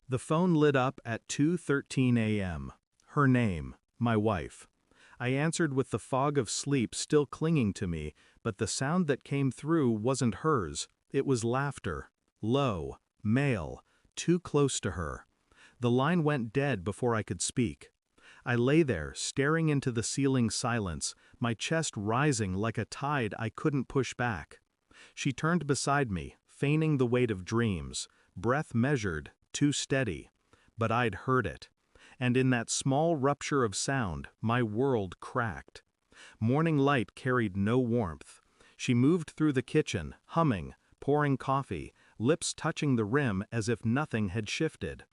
The phone lit up at 2:13 a.m. Her name, my wife. I answered with the fog of sleep still clinging to me, but the sound that came through wasn't hers. It was laughter. Low, male, too close to her. The line went dead before I could speak. I lay there, staring into the ceiling silence, my chest rising like a tide I couldn't push back. She turned beside me, feigning the weight of dreams, breath measured, too steady. But I'd heard it. And in that small rupture of sound, my world cracked. Morning light carried no warmth. She moved through the kitchen, humming, pouring coffee, lips touching the rim as if nothing had shifted.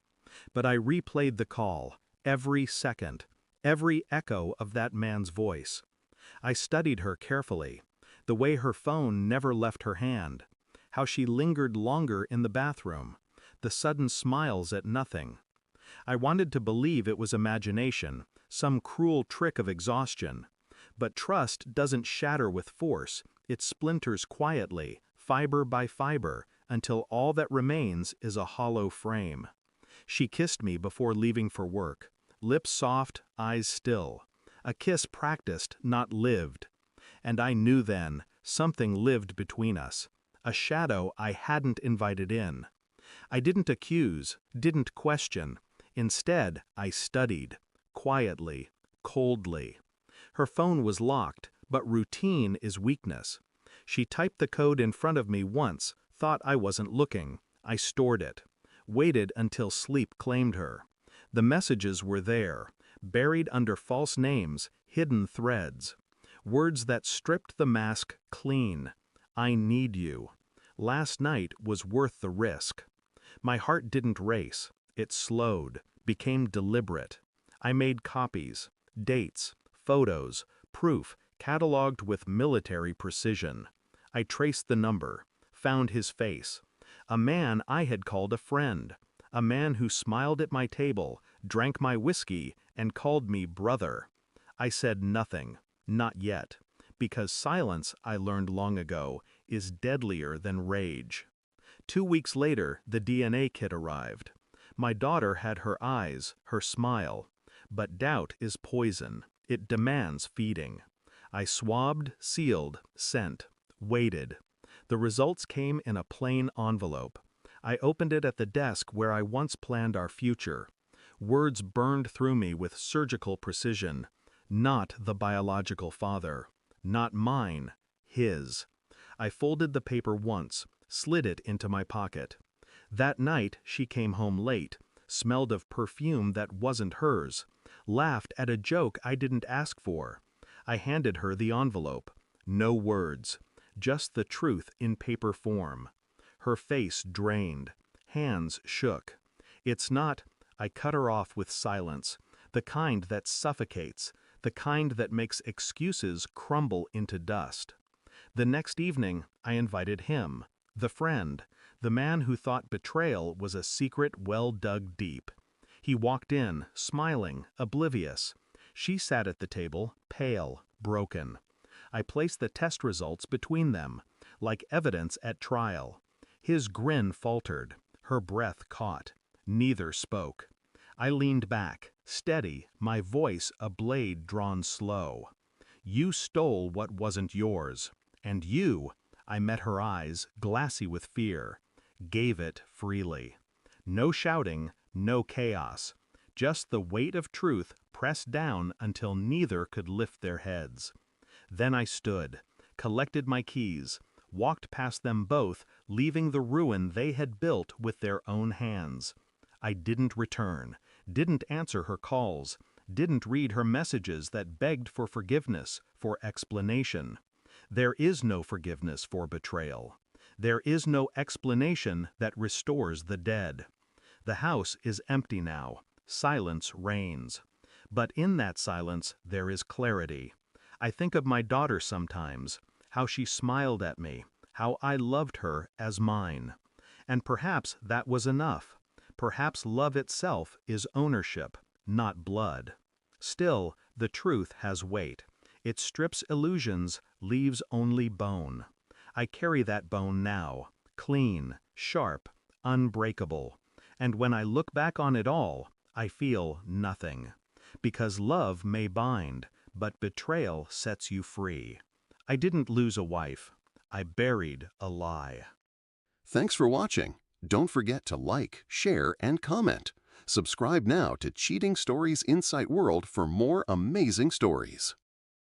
But I replayed the call, every second, every echo of that man's voice. I studied her carefully, the way her phone never left her hand, how she lingered longer in the bathroom, the sudden smiles at nothing. I wanted to believe it was imagination, some cruel trick of exhaustion. But trust doesn't shatter with force, it splinters quietly, fiber by fiber, until all that remains is a hollow frame. She kissed me before leaving for work, lips soft, eyes still. A kiss practiced, not lived. And I knew then, something lived between us, a shadow I hadn't invited in. I didn't accuse, didn't question. Instead, I studied, quietly, coldly. Her phone was locked, but routine is weakness. She typed the code in front of me once, thought I wasn't looking. I stored it. Waited until sleep claimed her. The messages were there, buried under false names, hidden threads. Words that stripped the mask clean. I need you. Last night was worth the risk. My heart didn't race. It slowed, became deliberate. I made copies, dates, photos, proof, cataloged with military precision. I traced the number, found his face. A man I had called a friend. A man who smiled at my table, drank my whiskey, and called me brother. I said nothing, not yet, because silence, I learned long ago, is deadlier than rage. 2 weeks later, the DNA kit arrived. My daughter had her eyes, her smile. But doubt is poison. It demands feeding. I swabbed, sealed, sent, waited. The results came in a plain envelope. I opened it at the desk where I once planned our future. Words burned through me with surgical precision. Not the biological father. Not mine. His. I folded the paper once, slid it into my pocket. That night, she came home late, smelled of perfume that wasn't hers, laughed at a joke I didn't ask for. I handed her the envelope. No words, just the truth in paper form. Her face drained, hands shook. It's not, I cut her off with silence, the kind that suffocates, the kind that makes excuses crumble into dust. The next evening, I invited him, the friend, the man who thought betrayal was a secret well dug deep. He walked in, smiling, oblivious. She sat at the table, pale, broken. I placed the test results between them, like evidence at trial. His grin faltered, her breath caught. Neither spoke. I leaned back, steady, my voice a blade drawn slow. You stole what wasn't yours, and you, I met her eyes, glassy with fear, gave it freely. No shouting, no chaos, just the weight of truth pressed down until neither could lift their heads. Then I stood, collected my keys, walked past them both, leaving the ruin they had built with their own hands. I didn't return, didn't answer her calls, didn't read her messages that begged for forgiveness, for explanation. There is no forgiveness for betrayal. There is no explanation that restores the dead. The house is empty now. Silence reigns. But in that silence there is clarity. I think of my daughter sometimes, how she smiled at me, how I loved her as mine. And perhaps that was enough. Perhaps love itself is ownership, not blood. Still, the truth has weight. It strips illusions, leaves only bone. I carry that bone now, clean, sharp, unbreakable. And when I look back on it all, I feel nothing. Because love may bind, but betrayal sets you free. I didn't lose a wife. I buried a lie. Thanks for watching. Don't forget to like, share, and comment. Subscribe now to Cheating Stories Insight World for more amazing stories.